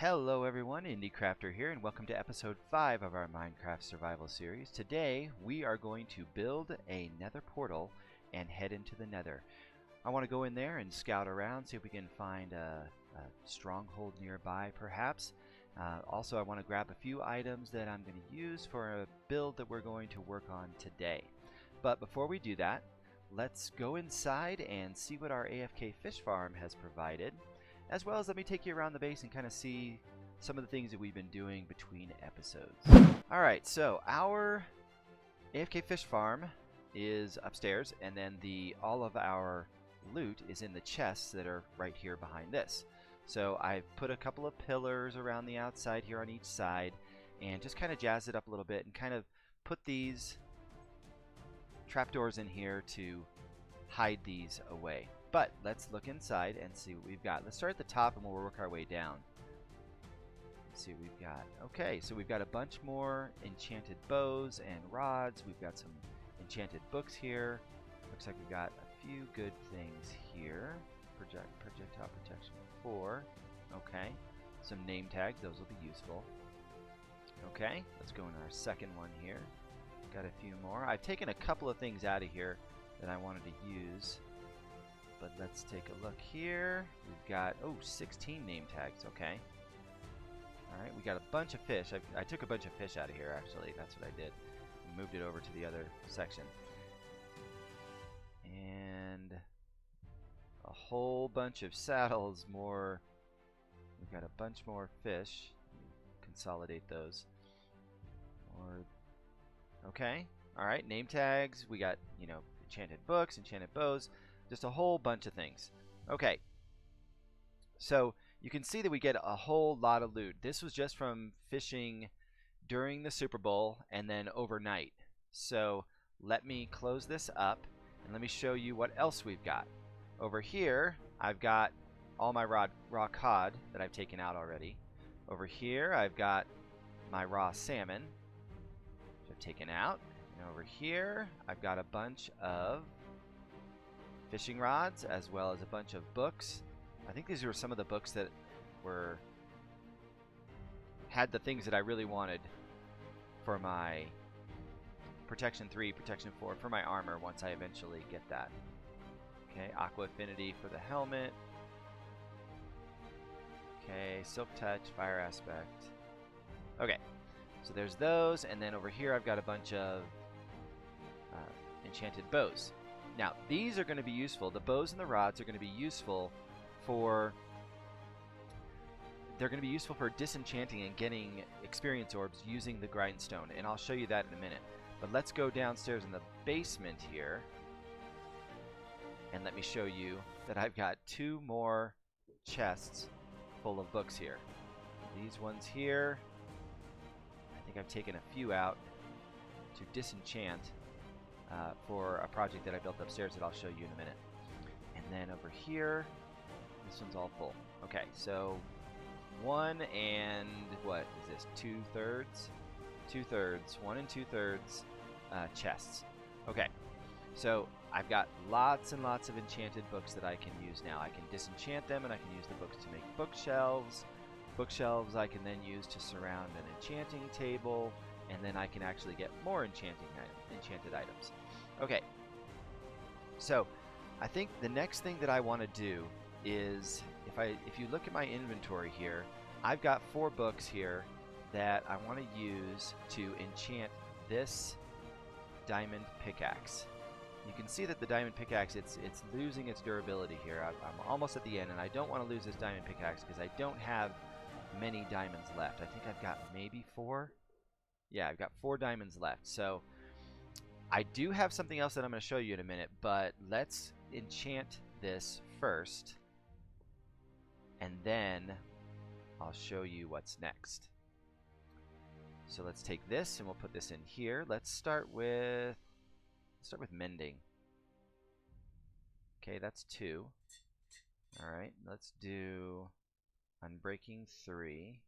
Hello everyone, IndieCrafter here, and welcome to episode 5 of our Minecraft survival series. Today we are going to build a nether portal and head into the nether. I want to go in there and scout around, see if we can find a stronghold nearby perhaps. Also I want to grab a few items that I'm going to use for a build that we're going to work on today. But before we do that, let's go inside and see what our AFK fish farm has provided. As well as let me take you around the base and kind of see some of the things that we've been doing between episodes. Alright, so our AFK fish farm is upstairs, and then all of our loot is in the chests that are right here behind this. So I've put a couple of pillars around the outside here on each side and just kind of jazz it up a little bit and kind of put these trapdoors in here to hide these away. But let's look inside and see what we've got. Let's start at the top and we'll work our way down. Let's see what we've got. Okay, so we've got a bunch more enchanted bows and rods. We've got some enchanted books here. Looks like we've got a few good things here. Projectile protection 4. Okay, some name tags. Those will be useful. Okay, let's go into our second one here. Got a few more. I've taken a couple of things out of here that I wanted to use. But let's take a look here. We've got, 16 name tags, okay. Alright, we got a bunch of fish. I took a bunch of fish out of here, actually. That's what I did. Moved it over to the other section. And a whole bunch of saddles, more. We've got a bunch more fish. Consolidate those. More. Okay, alright, name tags. We got, enchanted books, enchanted bows. Just a whole bunch of things. Okay, so you can see that we get a whole lot of loot. This was just from fishing during the Super Bowl and then overnight. So let me close this up and let me show you what else we've got. Over here, I've got all my raw cod that I've taken out already. Over here, I've got my raw salmon, which I've taken out. And over here, I've got a bunch of fishing rods, as well as a bunch of books. I think these were some of the books that had the things that I really wanted for my protection 3, protection 4, for my armor once I eventually get that. Okay, aqua affinity for the helmet. Okay, silk touch, fire aspect. Okay, so there's those, and then over here I've got a bunch of enchanted bows. Now, these are going to be useful. The bows and the rods are going to be useful for disenchanting and getting experience orbs using the grindstone, and I'll show you that in a minute. But let's go downstairs in the basement here, and let me show you that I've got 2 more chests full of books here. These ones here, I think I've taken a few out to disenchant for a project that I built upstairs that I'll show you in a minute. And then over here, this one's all full. Okay, so 1 and what is this? 2/3? 2/3. 1 and 2/3 chests. Okay, so I've got lots and lots of enchanted books that I can use now. I can disenchant them and I can use the books to make bookshelves. Bookshelves I can then use to surround an enchanting table, and then I can actually get more enchanted items. Okay, so I think the next thing that I want to do is, if you look at my inventory here, I've got 4 books here that I want to use to enchant this diamond pickaxe. You can see that the diamond pickaxe, it's losing its durability here. I'm almost at the end, and I don't want to lose this diamond pickaxe because I don't have many diamonds left. I think I've got maybe 4. Yeah, I've got 4 diamonds left. So I do have something else that I'm going to show you in a minute, but let's enchant this first, and then I'll show you what's next. So let's take this and we'll put this in here. Let's start with mending. Okay, that's 2. All right, let's do unbreaking 3.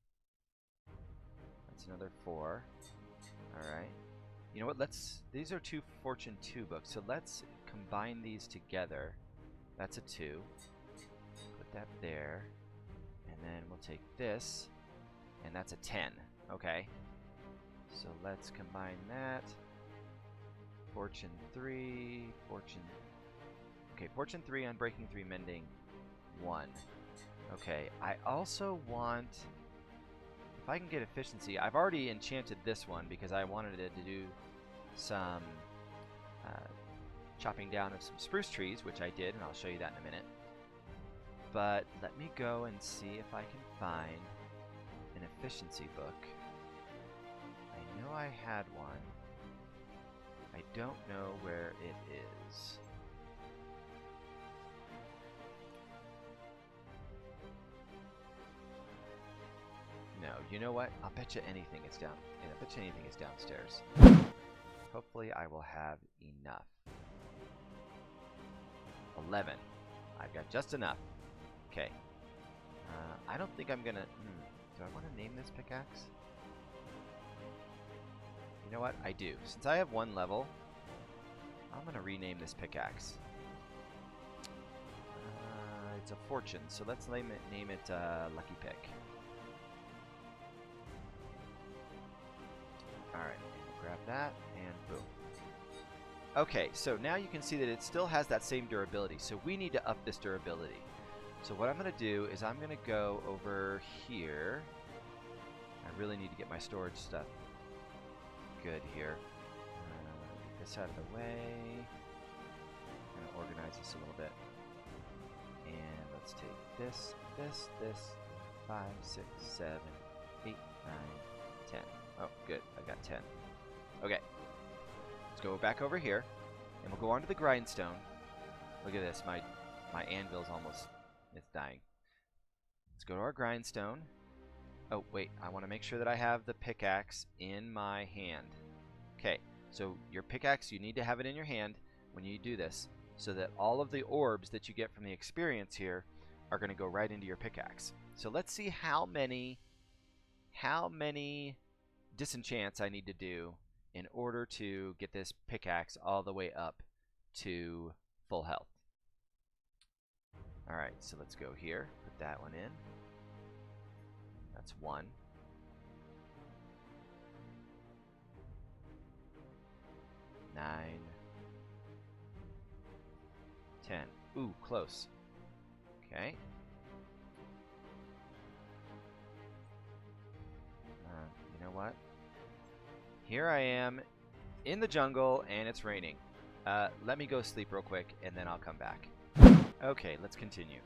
That's another 4. All right. You know what, these are 2 Fortune 2 books, so let's combine these together. That's a 2. Put that there. And then we'll take this and that's a 10. Okay. So let's combine that. Fortune 3, Fortune... Okay, Fortune 3, Unbreaking 3, Mending 1. Okay, I also want... If I can get efficiency, I've already enchanted this one because I wanted it to do some chopping down of some spruce trees, which I did, and I'll show you that in a minute. But let me go and see if I can find an efficiency book. I know I had one. I don't know where it is. No, you know what? I'll bet you anything it's down. I bet you anything is downstairs. Hopefully I will have enough. 11. I've got just enough. Okay. I don't think I'm gonna... do I want to name this pickaxe? You know what? I do. Since I have one level, I'm gonna rename this pickaxe. It's a fortune, so let's name it Lucky Pick. Alright, grab that, and boom. Okay, so now you can see that it still has that same durability, so we need to up this durability. So what I'm going to do is I'm going to go over here. I really need to get my storage stuff good here. Get this out of the way. I'm going to organize this a little bit. And let's take this, 5, 6, 7, 8, 9, 10. Oh, good. I got 10. Okay. Let's go back over here, and we'll go on to the grindstone. Look at this. My anvil's almost... it's dying. Let's go to our grindstone. Oh, wait. I want to make sure that I have the pickaxe in my hand. Okay. So your pickaxe, you need to have it in your hand when you do this, so that all of the orbs that you get from the experience here are going to go right into your pickaxe. So let's see how many disenchants I need to do in order to get this pickaxe all the way up to full health. Alright, so let's go here, put that one in. That's 1. 9, 10. Ooh, close. Okay. You know what? Here I am in the jungle and it's raining. Let me go sleep real quick and then I'll come back. Okay, let's continue.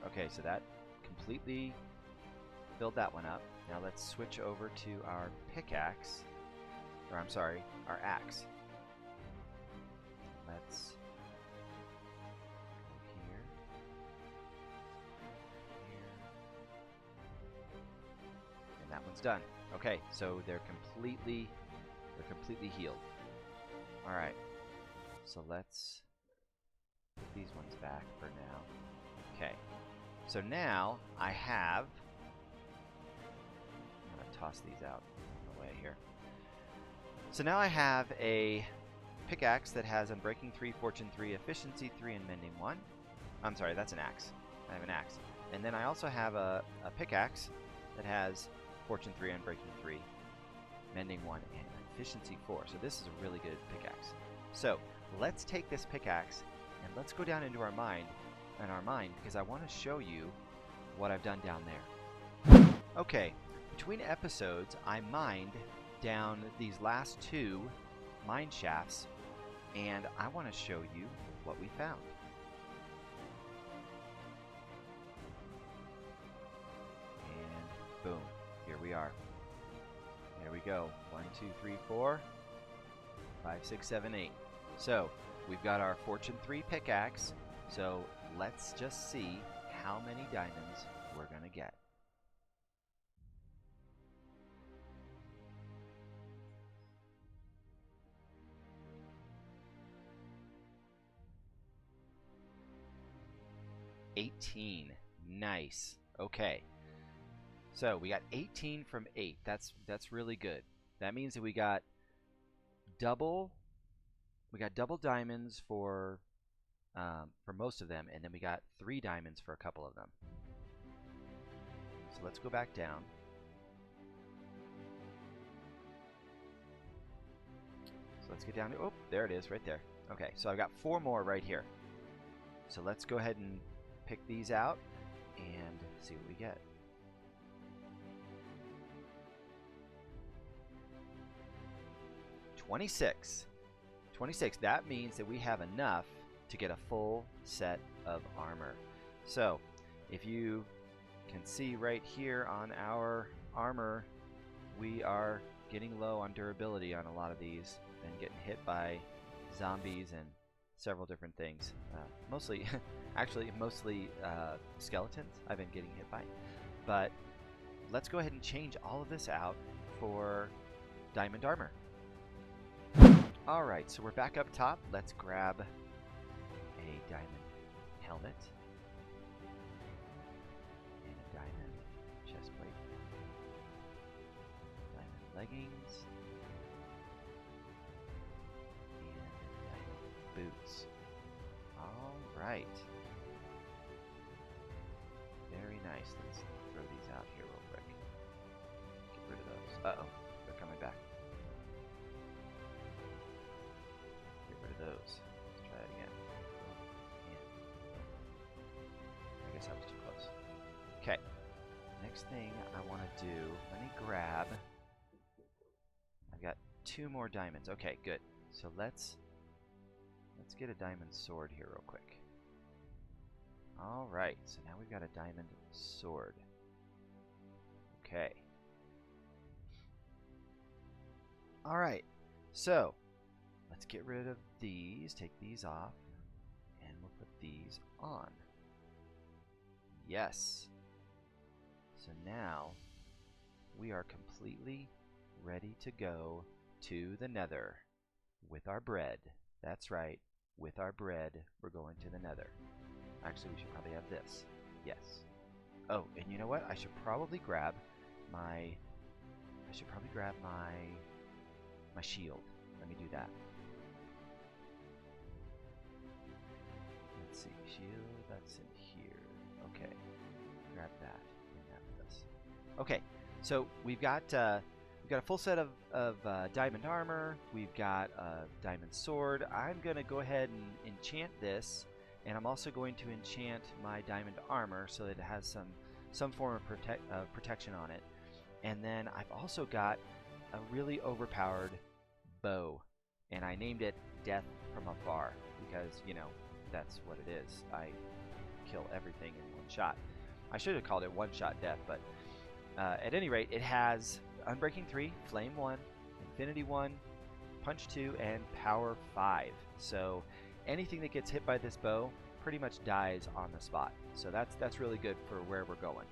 Okay, so that completely filled that one up. Now let's switch over to our pickaxe. Or I'm sorry, our axe. Let's go here. And that one's done. Okay, so they're completely healed. Alright. So let's put these ones back for now. Okay. So now I have... I'm going to toss these out away here. So now I have a pickaxe that has Unbreaking 3, Fortune 3, Efficiency 3, and Mending 1. I'm sorry, that's an axe. I have an axe. And then I also have a pickaxe that has Fortune 3, Unbreaking 3, Mending 1, and Efficiency 4. So this is a really good pickaxe. So let's take this pickaxe and let's go down into our mine, because I want to show you what I've done down there. Okay, between episodes, I mined down these last 2 mine shafts, and I want to show you what we found. And boom, here we are. There we go. 1, 2, 3, 4, 5, 6, 7, 8. So we've got our Fortune 3 pickaxe. So let's just see how many diamonds we're going to get. $18. Nice. Okay. So we got 18 from 8. That's really good. That means that we got double we got double diamonds for most of them, and then we got 3 diamonds for a couple of them. So let's go back down. So let's get down to, oh, there it is right there. Okay, so I've got 4 more right here. So let's go ahead and pick these out and see what we get. $26. That means that we have enough to get a full set of armor. So if you can see right here on our armor, we are getting low on durability on a lot of these and getting hit by zombies and several different things. Mostly, actually, mostly skeletons I've been getting hit by. But let's go ahead and change all of this out for diamond armor. Alright, so we're back up top. Let's grab a diamond helmet and a diamond chest plate, diamond leggings, and diamond boots. Alright. Very nice. Let's throw these out here real quick. Get rid of those. Uh-oh, they're coming back. Those. Let's try that again. I guess I was too close. Okay. Next thing I want to do, let me grab. I've got 2 more diamonds. Okay, good. So let's get a diamond sword here real quick. All right. So now we've got a diamond sword. Okay. All right. So let's get rid of these, take these off, and we'll put these on. Yes. So now we are completely ready to go to the Nether with our bread. That's right, with our bread, we're going to the Nether. Actually, we should probably have this. Yes. Oh, and you know what? I should probably grab my shield. Let me do that. Let's see, shield, that's in here. Okay, grab that, bring that with us. Okay, so we've got a full set of diamond armor. We've got a diamond sword. I'm gonna go ahead and enchant this, and I'm also going to enchant my diamond armor so that it has some form of protection on it. And then I've also got a really overpowered bow, and I named it Death from Afar because, you know, that's what it is. I kill everything in one shot. I should have called it one-shot death, but at any rate, it has Unbreaking 3, Flame 1, Infinity 1, Punch 2, and Power 5. So anything that gets hit by this bow pretty much dies on the spot. So that's really good for where we're going.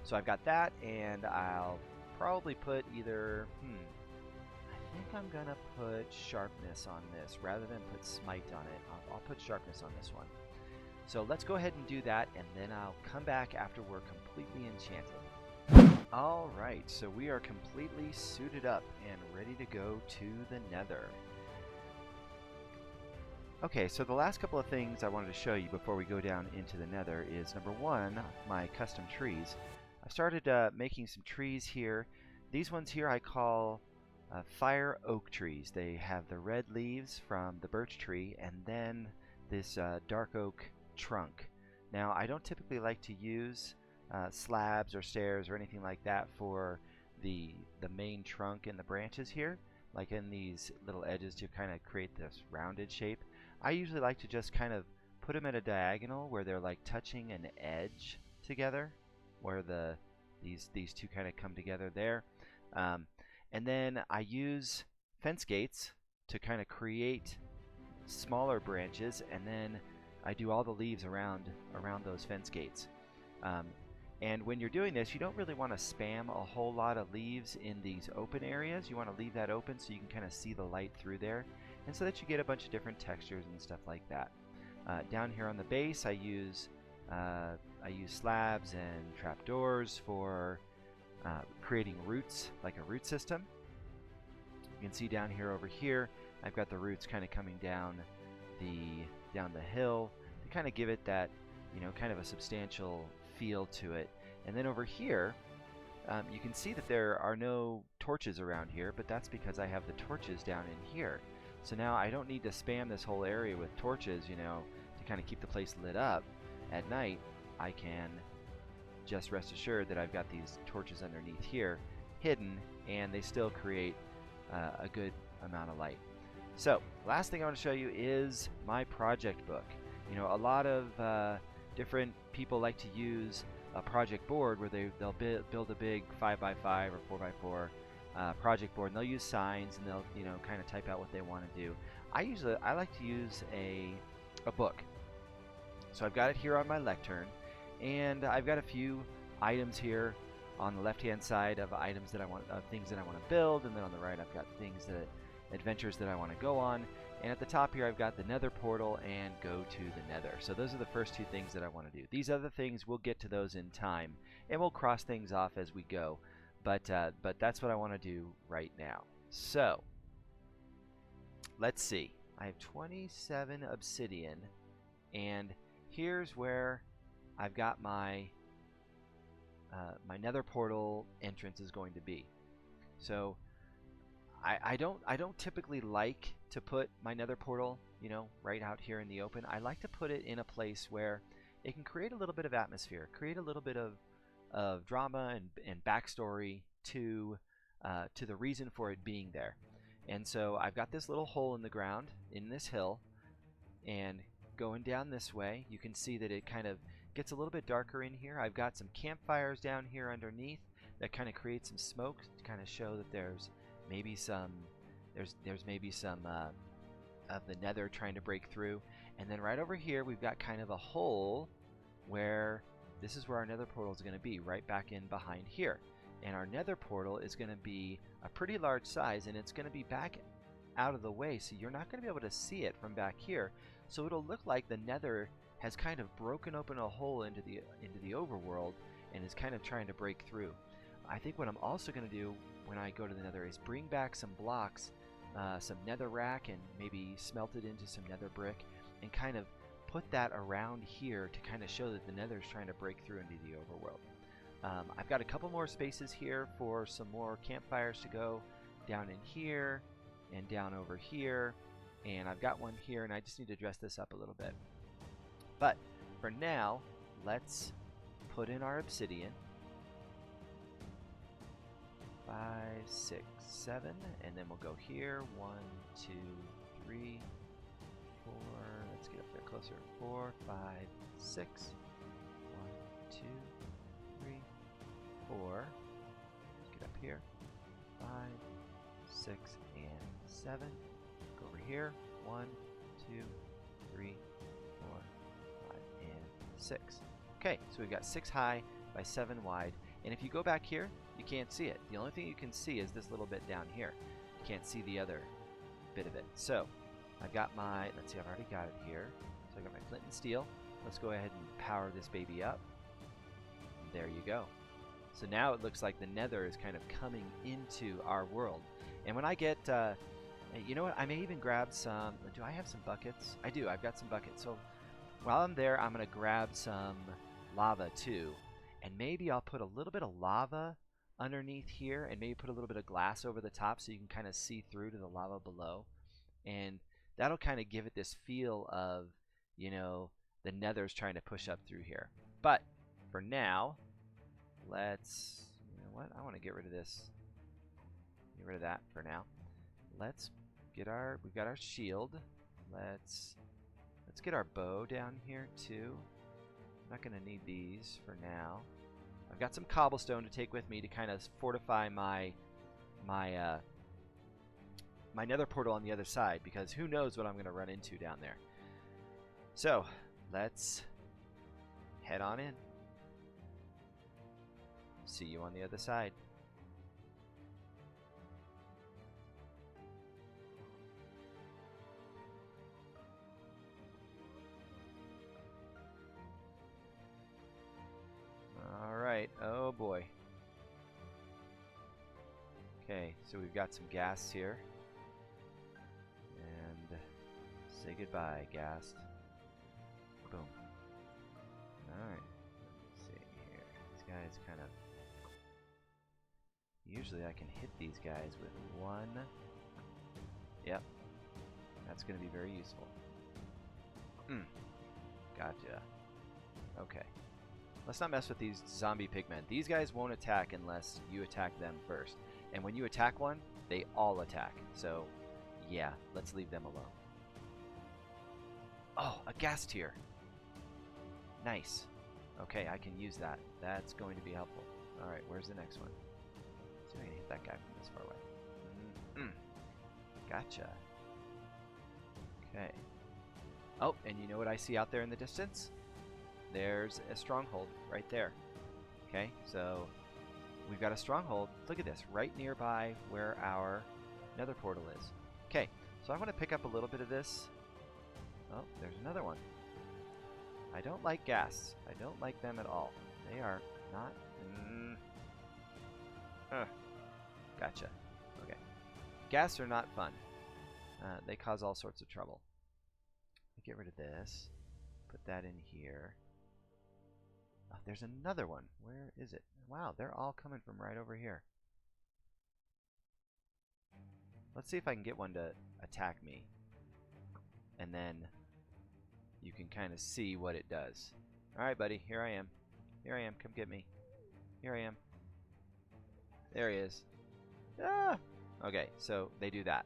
So I've got that, and I'll probably put either, I think I'm gonna put sharpness on this rather than put smite on it. I'll put sharpness on this one. So let's go ahead and do that, and then I'll come back after we're completely enchanted. Alright, so we are completely suited up and ready to go to the Nether. Okay, so the last couple of things I wanted to show you before we go down into the Nether is, number one, my custom trees. I've started making some trees here. These ones here I call fire oak trees. They have the red leaves from the birch tree and then this dark oak trunk. Now, I don't typically like to use slabs or stairs or anything like that for the main trunk and the branches here, like in these little edges to kind of create this rounded shape. I usually like to just kind of put them at a diagonal where they're like touching an edge together, where these two kind of come together there. And then I use fence gates to kind of create smaller branches, and then I do all the leaves around those fence gates. And when you're doing this, you don't really want to spam a whole lot of leaves in these open areas. You want to leave that open so you can kind of see the light through there, and so that you get a bunch of different textures and stuff like that. Down here on the base, I use slabs and trapdoors for creating roots, like a root system. You can see down here over here, I've got the roots kind of coming down the hill to kind of give it that, kind of a substantial feel to it. And then over here, you can see that there are no torches around here, but that's because I have the torches down in here. So now I don't need to spam this whole area with torches, to kind of keep the place lit up at night. I can just rest assured that I've got these torches underneath here hidden, and they still create a good amount of light. So last thing I want to show you is my project book. A lot of different people like to use a project board where they'll build a big 5x5 or 4x4 project board, and they'll use signs, and they'll kind of type out what they want to do. I like to use a book. So I've got it here on my lectern, and I've got a few items here on the left-hand side of items that I want, things that I want to build, and then on the right I've got adventures that I want to go on. And at the top here I've got the Nether portal and go to the Nether. So those are the first two things that I want to do. These other things, we'll get to those in time, and we'll cross things off as we go. But that's what I want to do right now. So let's see. I have 27 obsidian, and here's where I've got my my Nether portal entrance is going to be. So I don't typically like to put my Nether portal, right out here in the open. I like to put it in a place where it can create a little bit of atmosphere, create a little bit of drama and backstory to the reason for it being there. And so I've got this little hole in the ground in this hill, and going down this way, you can see that it kind of gets a little bit darker in here. I've got some campfires down here underneath that kind of create some smoke to kind of show that there's maybe some of the Nether trying to break through. And then right over here we've got kind of a hole where this is where our Nether portal is going to be, right back in behind here. And our Nether portal is going to be a pretty large size, and it's going to be back out of the way, so you're not going to be able to see it from back here. So it'll look like the Nether has kind of broken open a hole into the overworld and is kind of trying to break through. I think what I'm also going to do when I go to the Nether is bring back some blocks, some netherrack, and maybe smelt it into some nether brick, and kind of put that around here to kind of show that the Nether is trying to break through into the overworld. I've got a couple more spaces here for some more campfires to go down in here and down over here, and I've got one here, and I just need to dress this up a little bit. But for now, let's put in our obsidian. 5, 6, 7, and then we'll go here. 1, 2, 3, 4. Let's get up there closer. 4, 5, 6. 1, 2, 3, 4. Let's get up here. 5, 6, and 7. Go over here. 1, 2, 3, 4, 5, and 6. Okay, so we've got 6 high by 7 wide. And if you go back here, you can't see it. The only thing you can see is this little bit down here. You can't see the other bit of it. So I've got my, let's see, I've already got it here. So I got my flint and steel. Let's go ahead and power this baby up. And there you go. So now it looks like the Nether is kind of coming into our world. And when I get, you know what, I may even grab some, do I have some buckets? I do, I've got some buckets. So while I'm there, I'm going to grab some lava too. And maybe I'll put a little bit of lava underneath here, and maybe put a little bit of glass over the top so you can kind of see through to the lava below. And that'll kind of give it this feel of, the Nether's trying to push up through here. But for now, let's, you know what, I want to get rid of this. Get rid of that for now. Let's get we've got our shield. Let's get our bow down here too. I'm not going to need these for now. I've got some cobblestone to take with me to kind of fortify my Nether portal on the other side, because who knows what I'm going to run into down there. So let's head on in. See you on the other side. Alright, oh boy. Okay, so we've got some gas here. Say goodbye, Ghast. Boom. Alright. Let's see here. These guys kind of... Usually I can hit these guys with one. Yep. That's going to be very useful. Gotcha. Okay. Let's not mess with these zombie pigmen. These guys won't attack unless you attack them first. And when you attack one, they all attack. So, yeah, let's leave them alone. Oh, a gas tier. Nice. Okay, I can use that. That's going to be helpful. Alright, where's the next one? See if I can hit that guy from this far away. Gotcha. Okay. Oh, and you know what I see out there in the distance? There's a stronghold right there. Okay, so we've got a stronghold. Look at this, right nearby where our nether portal is. Okay, so I want to pick up a little bit of this. Oh, there's another one. I don't like ghasts. I don't like them at all. They are not... Gotcha. Okay. Ghasts are not fun. They cause all sorts of trouble. Get rid of this. Put that in here. Oh, there's another one. Where is it? Wow, they're all coming from right over here. Let's see if I can get one to attack me. And then you can kind of see what it does. Alright, buddy. Here I am. Here I am. Come get me. Here I am. There he is. Ah! Okay, so they do that.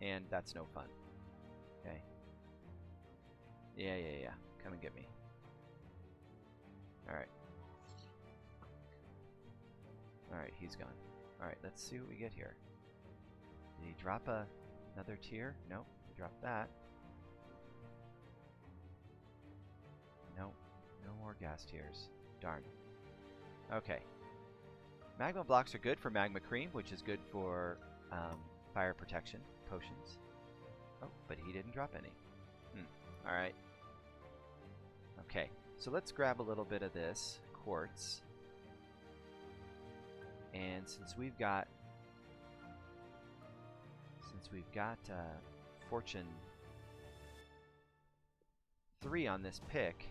And that's no fun. Okay. Yeah. Come and get me. Alright. Alright, he's gone. Alright, let's see what we get here. Did he drop another tier? Nope, he dropped that. Nope, no more gas tiers. Darn. Okay. Magma blocks are good for magma cream, which is good for fire protection potions. Oh, but he didn't drop any. Alright. Okay, so let's grab a little bit of this quartz. And since we've got fortune 3 on this pick,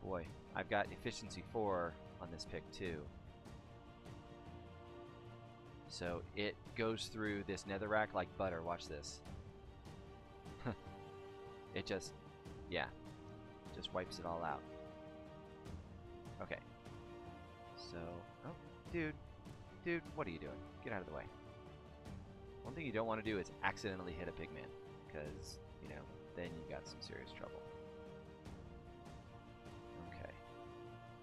boy, I've got efficiency 4 on this pick too. So it goes through this netherrack like butter. Watch this. It just, yeah, just wipes it all out. Okay. So, oh, dude, what are you doing? Get out of the way. One thing you don't want to do is accidentally hit a pigman, because, you know, then you got some serious trouble. Okay.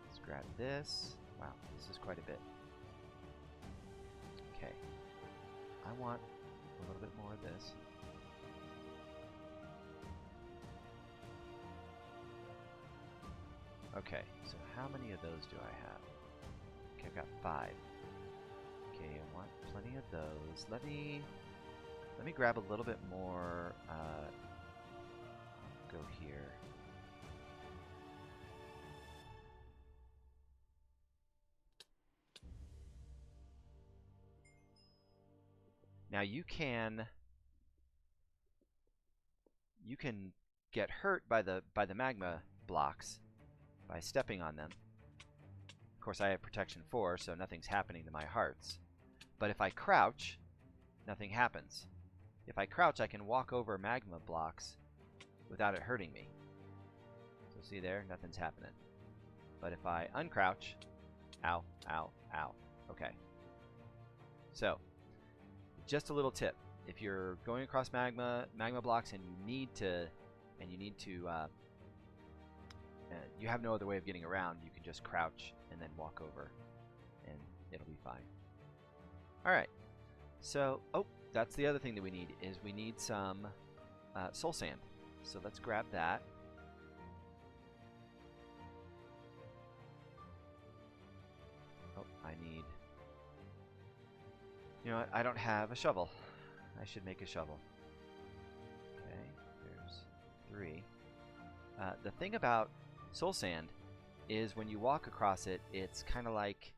Let's grab this. Wow, this is quite a bit. Okay. I want a little bit more of this. Okay, so how many of those do I have? Okay, I've got 5. Okay, I want plenty of those. Let me grab a little bit more. I'll go here. Now you can get hurt by the magma blocks by stepping on them. Of course, I have protection 4, so nothing's happening to my hearts. But if I crouch, nothing happens. If I crouch, I can walk over magma blocks without it hurting me. So see there, nothing's happening. But if I uncrouch, ow, ow, ow. Okay. So, just a little tip: if you're going across magma blocks and you need to, you have no other way of getting around, you can just crouch and then walk over, and it'll be fine. Alright, so, oh, that's the other thing that we need, is we need some soul sand. So let's grab that. Oh, I need... You know what, I don't have a shovel. I should make a shovel. Okay, there's 3. The thing about soul sand is when you walk across it, it's kind of like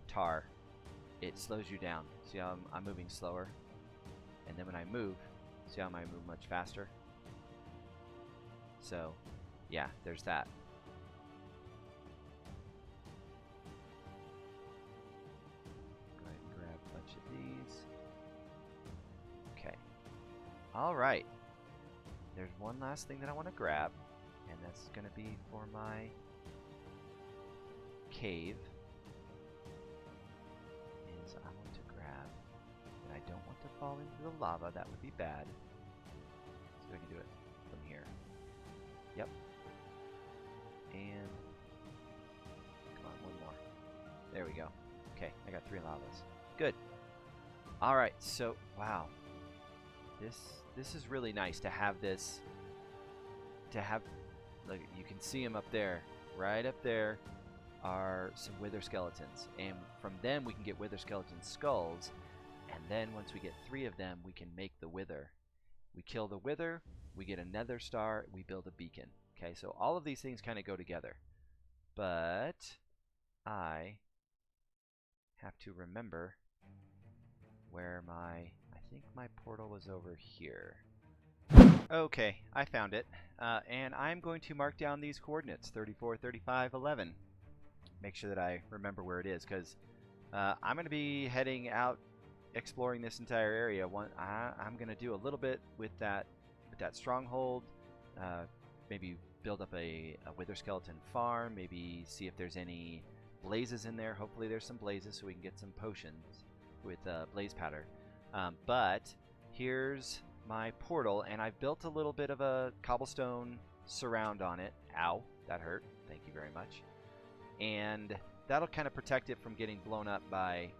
tar. It slows you down. See how I'm moving slower? And then when I move, See how I move much faster? So, yeah, there's that. Go ahead and grab a bunch of these. Okay. Alright. There's one last thing that I want to grab, and that's going to be for my cave. Is I want to grab, and I don't want to fall into the lava. That would be bad. So I can do it from here. Yep. And come on, one more. There we go. Okay, I got 3 lavas. Good. All right. So wow, this is really nice to have this. To have, look, you can see them up there. Right up there are some wither skeletons, and from them we can get wither skeleton skulls. And then once we get 3 of them, we can make the wither. We kill the wither, we get a nether star, we build a beacon. Okay, so all of these things kind of go together. But I have to remember where I think my portal was over here. Okay, I found it. And I'm going to mark down these coordinates, 34, 35, 11. Make sure that I remember where it is, because I'm going to be heading out exploring this entire area. I'm going to do a little bit with that stronghold, maybe build up a wither skeleton farm, maybe see if there's any blazes in there. Hopefully there's some blazes so we can get some potions with blaze powder. But here's my portal, and I've built a little bit of a cobblestone surround on it. Ow, that hurt. Thank you very much. And that'll kind of protect it from getting blown up by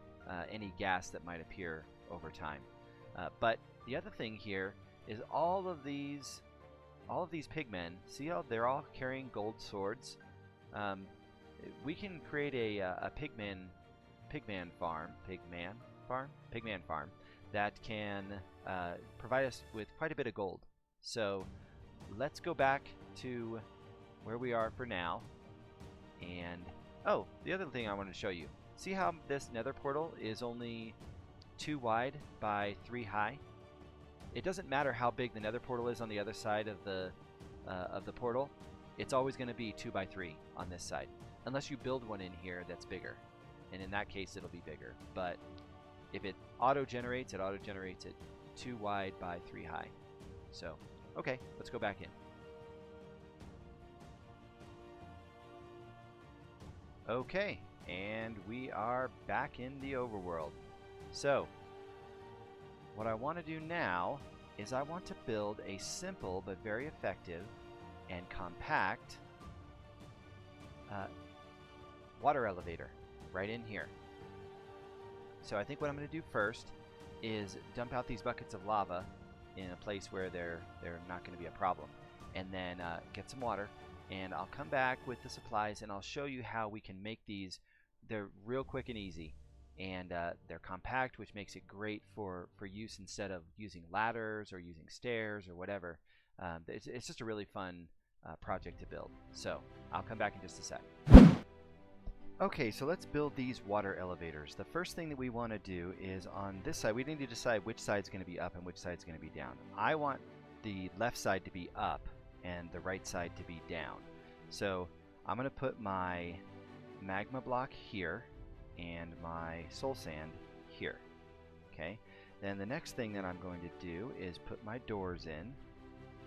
any gas that might appear over time. But the other thing here is all of these pigmen. See how they're all carrying gold swords? We can create a pigman farm that can provide us with quite a bit of gold. So let's go back to where we are for now. And oh, the other thing I wanted to show you. See how this nether portal is only 2 wide by 3 high? It doesn't matter how big the nether portal is on the other side of the portal. It's always going to be 2 by 3 on this side, unless you build one in here that's bigger. And in that case, it'll be bigger. But if it auto-generates, it auto-generates it 2 wide by 3 high. So, okay, let's go back in. Okay, and we are back in the overworld. So, what I want to do now is I want to build a simple but very effective and compact water elevator right in here. So I think what I'm going to do first is dump out these buckets of lava in a place where they're not going to be a problem, and then get some water, and I'll come back with the supplies and I'll show you how we can make these. They're real quick and easy, and they're compact, which makes it great for use instead of using ladders or using stairs or whatever. It's just a really fun project to build. So I'll come back in just a sec. Okay, so let's build these water elevators. The first thing that we want to do is on this side, we need to decide which side's going to be up and which side's going to be down. I want the left side to be up and the right side to be down. So I'm going to put my magma block here and my soul sand here. Okay, then the next thing that I'm going to do is put my doors in.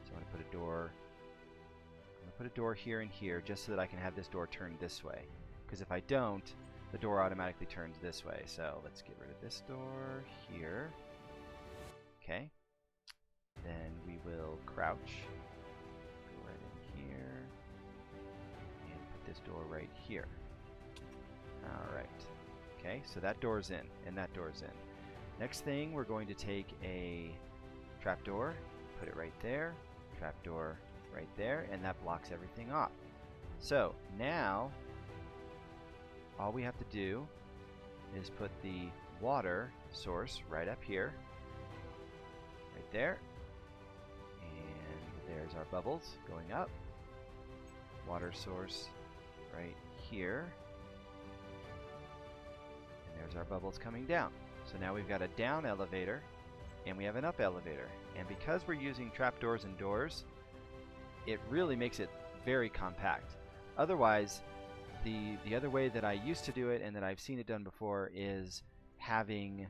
So I'm going to put a door here and here just so that I can have this door turned this way. Because if I don't, the door automatically turns this way. So let's get rid of this door here. Okay. Then we will crouch. Go right in here. And put this door right here. Alright. Okay, so that door's in, and that door's in. Next thing, we're going to take a trapdoor, put it right there, trapdoor right there, and that blocks everything off. So now all we have to do is put the water source right up here, right there, and there's our bubbles going up. Water source right here, and there's our bubbles coming down. So now we've got a down elevator and we have an up elevator. And because we're using trapdoors and doors, it really makes it very compact. Otherwise, the other way that I used to do it and that I've seen it done before is having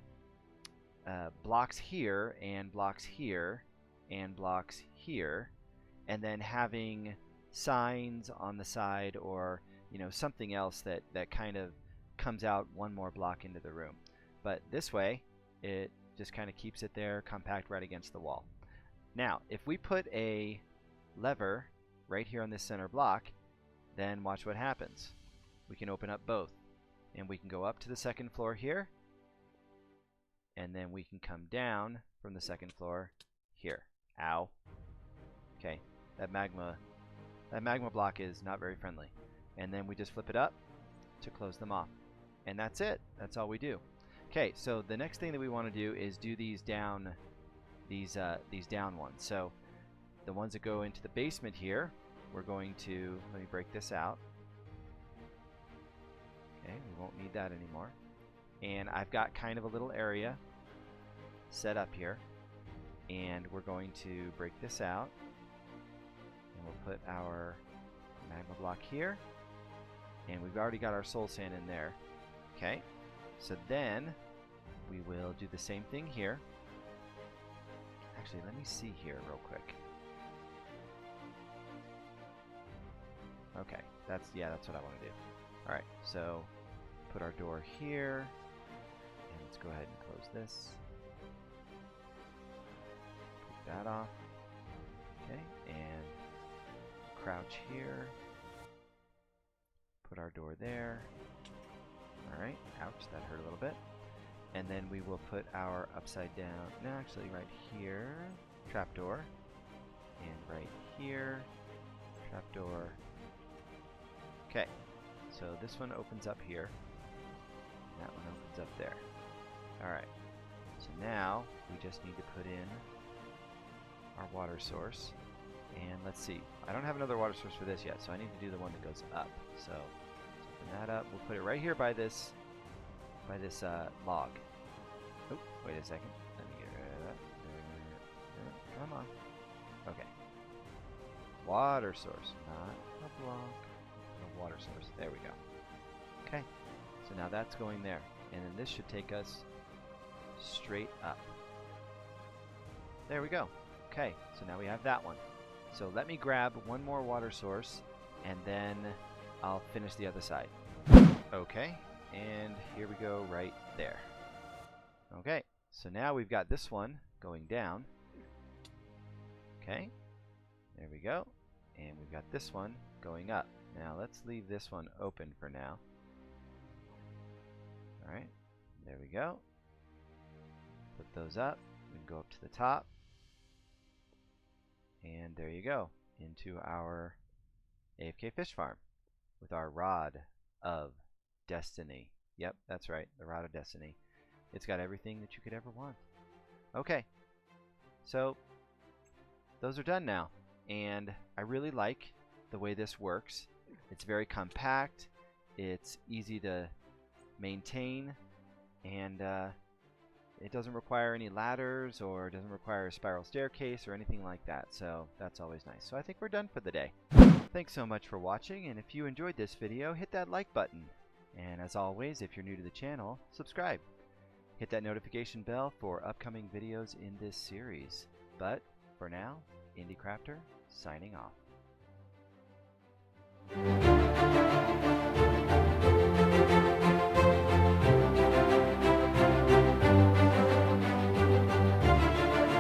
blocks here and blocks here and blocks here, and then having signs on the side, or something else that kind of comes out one more block into the room. But this way it just kind of keeps it there compact right against the wall. Now if we put a lever right here on this center block, then watch what happens. We can open up both, and we can go up to the second floor here, and then we can come down from the second floor here. Ow. Okay, that magma block is not very friendly. And then we just flip it up to close them off. And that's it. That's all we do. Okay, so the next thing that we want to do is do these down ones. So the ones that go into the basement here, we're going to, let me break this out. Okay, we won't need that anymore. And I've got kind of a little area set up here, and we're going to break this out, and we'll put our magma block here, and we've already got our soul sand in there. Okay, so then we will do the same thing here. Actually, let me see here real quick. Okay, that's what I want to do. Alright, so put our door here, and let's go ahead and close this. Take that off. Okay, and crouch here. Put our door there. Alright, ouch, that hurt a little bit. And then we will put our upside down, no, actually right here, trapdoor. And right here, trapdoor. Okay, so this one opens up here, and that one opens up there. Alright, so now we just need to put in our water source. And let's see, I don't have another water source for this yet, so I need to do the one that goes up. So let's open that up. We'll put it right here by this log. Oh, wait a second. Let me get rid of that. Come on. Okay. Water source, not a block. A water source. There we go. Okay. So now that's going there. And then this should take us straight up. There we go. Okay. So now we have that one. So let me grab one more water source, and then I'll finish the other side. Okay. And here we go right there. Okay. So now we've got this one going down. Okay. There we go. And we've got this one going up. Now let's leave this one open for now. Alright, there we go. Put those up. We can go up to the top. And there you go. Into our AFK fish farm with our Rod of Destiny. Yep, that's right, the Rod of Destiny. It's got everything that you could ever want. Okay, so those are done now. And I really like the way this works. It's very compact, it's easy to maintain, and it doesn't require any ladders, or doesn't require a spiral staircase or anything like that, so that's always nice. So I think we're done for the day. Thanks so much for watching, and if you enjoyed this video, hit that like button. And as always, if you're new to the channel, subscribe. Hit that notification bell for upcoming videos in this series. But for now, IndieCrafter signing off.